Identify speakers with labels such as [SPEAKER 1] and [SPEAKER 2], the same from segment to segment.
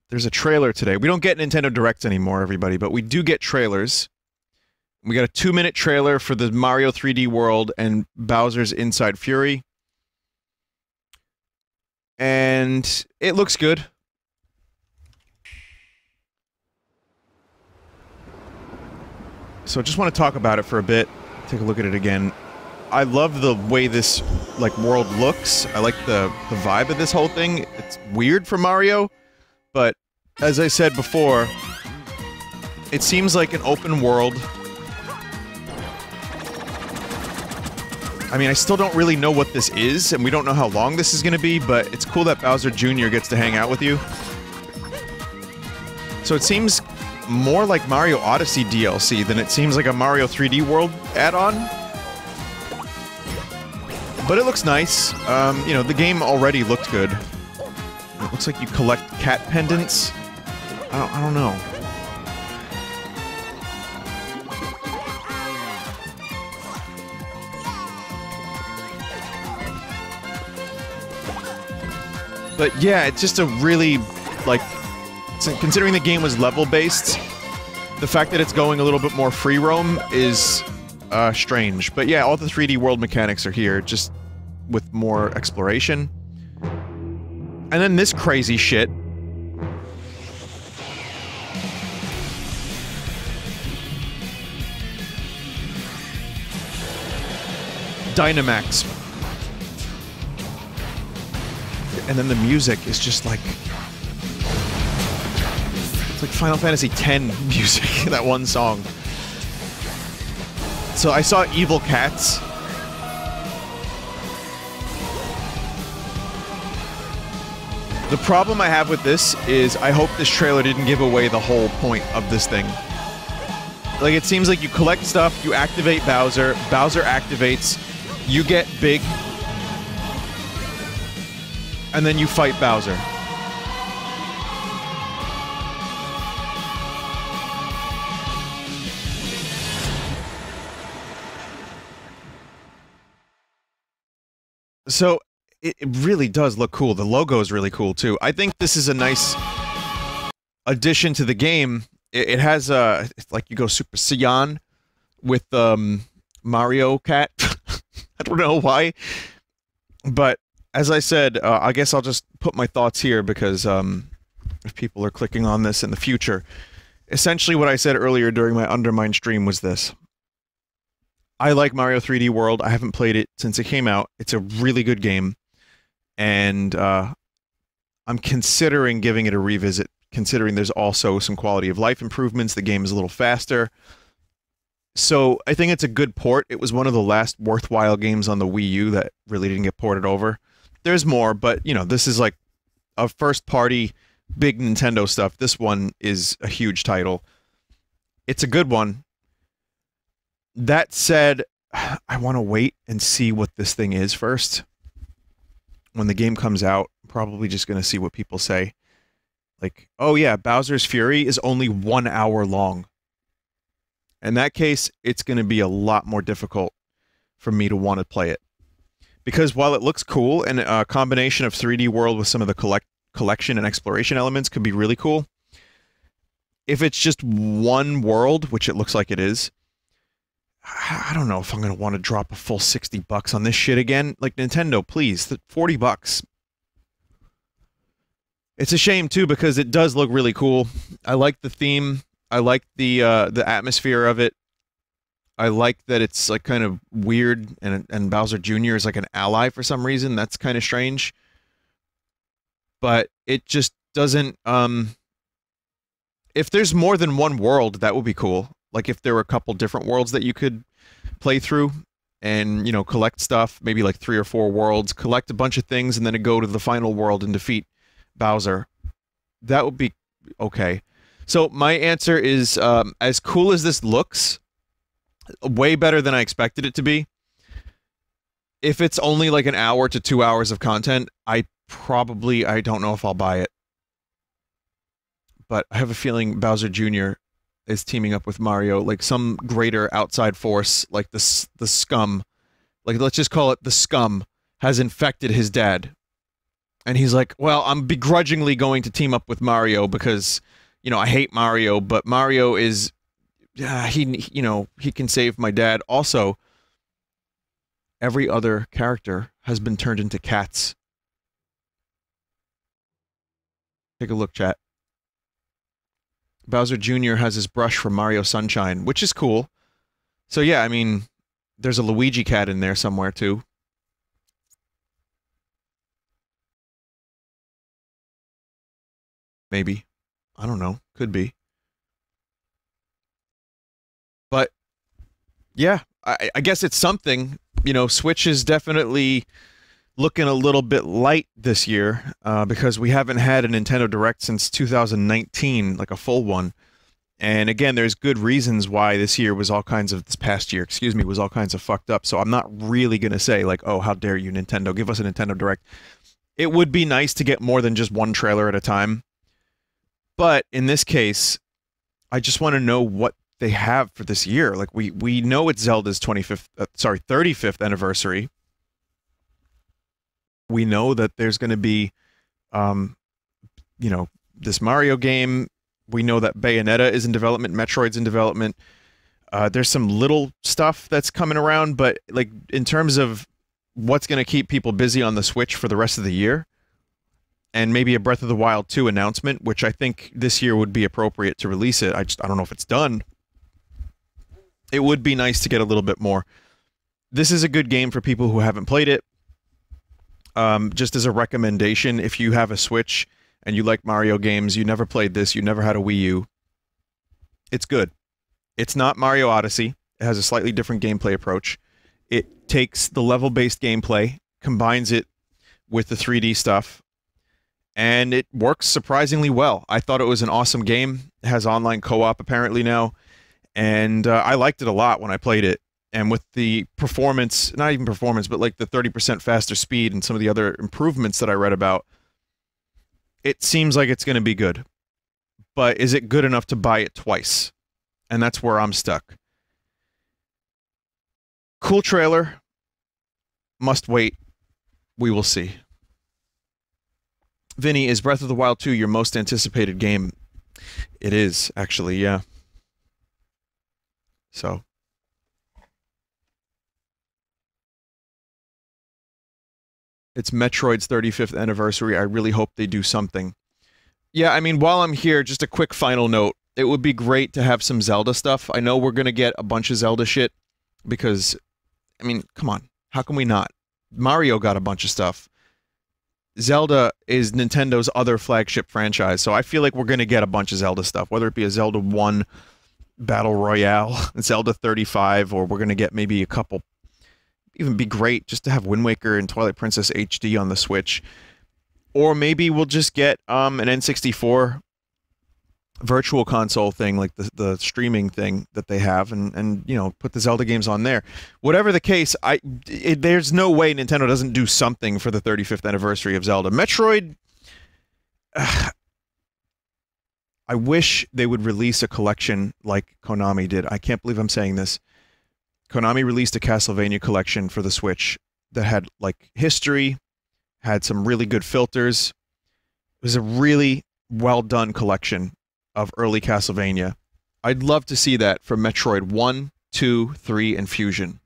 [SPEAKER 1] there's a trailer today. We don't get Nintendo Directs anymore, everybody, but we do get trailers. We got a 2-minute trailer for the Mario 3D World and Bowser's Inside Fury. And it looks good. So I just want to talk about it for a bit. Take a look at it again. I love the way this, like, world looks. I like the vibe of this whole thing. It's weird for Mario, but as I said before, it seems like an open world. I mean, I still don't really know what this is, and we don't know how long this is going to be, but it's cool that Bowser Jr. gets to hang out with you. So it seems more like Mario Odyssey DLC than it seems like a Mario 3D World add-on. But it looks nice. You know, the game already looked good. It looks like you collect cat pendants. I don't know. But yeah, it's just a really, like, considering the game was level-based, the fact that it's going a little bit more free roam is strange. But yeah, all the 3D world mechanics are here, just with more exploration. And then this crazy shit. Dynamax. And then the music is just like... It's like Final Fantasy X music, that one song. So I saw Evil Cats. The problem I have with this is I hope this trailer didn't give away the whole point of this thing. Like, it seems like you collect stuff, you activate Bowser, Bowser activates, you get big, and then you fight Bowser. So, it really does look cool. The logo is really cool, too. I think this is a nice addition to the game. It has, it's like you go Super Saiyan with, Mario Cat. I don't know why. But, as I said, I guess I'll just put my thoughts here because, if people are clicking on this in the future. Essentially what I said earlier during my Undermine stream was this. I like Mario 3D World. I haven't played it since it came out. It's a really good game. And, I'm considering giving it a revisit, considering there's also some quality of life improvements. The game is a little faster. So, I think it's a good port. It was one of the last worthwhile games on the Wii U that really didn't get ported over. There's more, but, you know, this is like a first-party, big Nintendo stuff. This one is a huge title. It's a good one. That said, I want to wait and see what this thing is first. When the game comes out, I'm probably just going to see what people say. Like, oh yeah, Bowser's Fury is only 1 hour long. In that case, it's going to be a lot more difficult for me to want to play it. Because while it looks cool, and a combination of 3D World with some of the collection and exploration elements could be really cool, if it's just one world, which it looks like it is, I don't know if I'm going to want to drop a full $60 on this shit again. Like, Nintendo, please, $40. It's a shame, too, because it does look really cool. I like the theme. I like the atmosphere of it. I like that it's, like, kind of weird, and Bowser Jr. is, like, an ally for some reason. That's kind of strange. But it just doesn't, if there's more than one world, that would be cool. Like, if there were a couple different worlds that you could play through and, you know, collect stuff, maybe like 3 or 4 worlds, collect a bunch of things, and then go to the final world and defeat Bowser. That would be okay. So, my answer is, as cool as this looks, way better than I expected it to be. If it's only like an hour to 2 hours of content, I don't know if I'll buy it. But I have a feeling Bowser Jr. is teaming up with Mario, like some greater outside force, like the scum, like let's just call it the scum, has infected his dad. And he's like, well, I'm begrudgingly going to team up with Mario because, you know, I hate Mario, but Mario is, you know, he can save my dad. Also, every other character has been turned into cats. Take a look, chat. Bowser Jr. has his brush from Mario Sunshine, which is cool. So yeah, I mean, there's a Luigi cat in there somewhere too. Maybe. I don't know. Could be. But yeah, I guess it's something. You know, Switch is definitely looking a little bit light this year because we haven't had a Nintendo Direct since 2019, like a full one. And again, there's good reasons why this year was all kinds of, this past year, excuse me, was all kinds of fucked up. So I'm not really going to say like, oh, how dare you, Nintendo, give us a Nintendo Direct. It would be nice to get more than just one trailer at a time. But in this case, I just want to know what they have for this year. Like we know it's Zelda's 35th anniversary. We know that there's going to be, you know, this Mario game. We know that Bayonetta is in development, Metroid's in development. There's some little stuff that's coming around, but like in terms of what's going to keep people busy on the Switch for the rest of the year, and maybe a Breath of the Wild 2 announcement, which I think this year would be appropriate to release it. I don't know if it's done. It would be nice to get a little bit more. This is a good game for people who haven't played it. Just as a recommendation, if you have a Switch and you like Mario games, you never played this, you never had a Wii U, it's good. It's not Mario Odyssey. It has a slightly different gameplay approach. It takes the level-based gameplay, combines it with the 3D stuff, and it works surprisingly well. I thought it was an awesome game. It has online co-op apparently now, and I liked it a lot when I played it. And with the performance, not even performance, but like the 30% faster speed and some of the other improvements that I read about, it seems like it's going to be good. But is it good enough to buy it twice? And that's where I'm stuck. Cool trailer. Must wait. We will see. Vinny, is Breath of the Wild 2 your most anticipated game? It is, actually, yeah. So. It's Metroid's 35th anniversary. I really hope they do something. Yeah, I mean, while I'm here, just a quick final note. It would be great to have some Zelda stuff. I know we're going to get a bunch of Zelda shit because, I mean, come on. How can we not? Mario got a bunch of stuff. Zelda is Nintendo's other flagship franchise, so I feel like we're going to get a bunch of Zelda stuff, whether it be a Zelda 1 Battle Royale, Zelda 35, or we're going to get maybe a couple. Even be great just to have Wind Waker and Twilight Princess HD on the Switch. Or maybe we'll just get an N64 virtual console thing, like the streaming thing that they have, and you know, put the Zelda games on there. Whatever the case, there's no way Nintendo doesn't do something for the 35th anniversary of Zelda. Metroid, I wish they would release a collection like Konami did. I can't believe I'm saying this. Konami released a Castlevania collection for the Switch that had like history, had some really good filters. It was a really well done collection of early Castlevania. I'd love to see that for Metroid 1, 2, 3, and Fusion.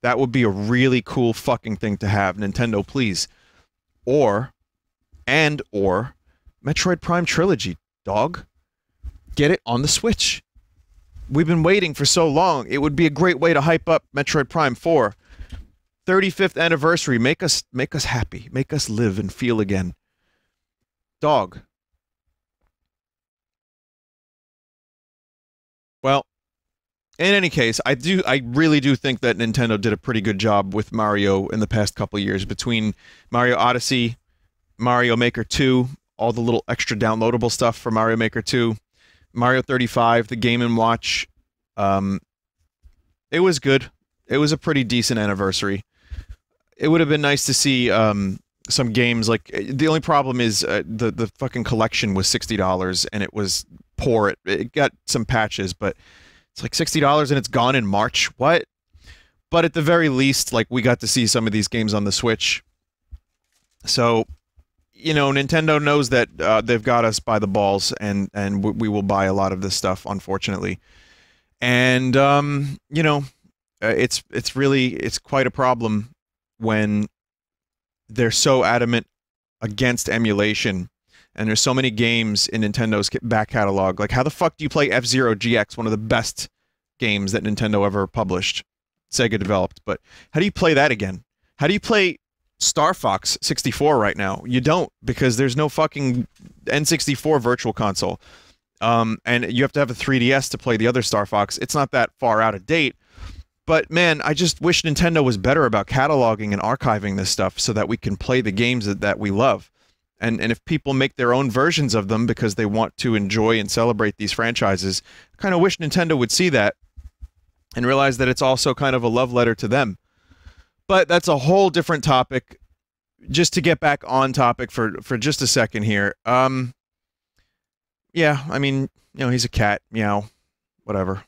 [SPEAKER 1] That would be a really cool fucking thing to have. Nintendo, please. Or Metroid Prime Trilogy, dog. Get it on the Switch. We've been waiting for so long. It would be a great way to hype up Metroid Prime 4. 35th anniversary. Make us happy. Make us live and feel again. Dog. Well, in any case, I really do think that Nintendo did a pretty good job with Mario in the past couple of years, between Mario Odyssey, Mario Maker 2, all the little extra downloadable stuff for Mario Maker 2, Mario 35, the Game & Watch. It was good. It was a pretty decent anniversary. It would have been nice to see some games like, the only problem is the fucking collection was $60 and it was poor. It got some patches, but it's like $60 and it's gone in March. What? But at the very least, like, we got to see some of these games on the Switch. So you know, Nintendo knows that they've got us by the balls, and we will buy a lot of this stuff, unfortunately. And you know, it's quite a problem when they're so adamant against emulation, and there's so many games in Nintendo's back catalog. Like, how the fuck do you play F-Zero GX, one of the best games that Nintendo ever published, Sega developed? But how do you play that again? How do you play Star Fox 64 right now? You don't, because there's no fucking N64 virtual console. And you have to have a 3DS to play the other Star Fox. It's not that far out of date. But man, I just wish Nintendo was better about cataloging and archiving this stuff so that we can play the games that we love. And if people make their own versions of them because they want to enjoy and celebrate these franchises, I kind of wish Nintendo would see that and realize that it's also kind of a love letter to them. But that's a whole different topic. Just to get back on topic for just a second here. Yeah, I mean, you know, he's a cat. Meow. Whatever.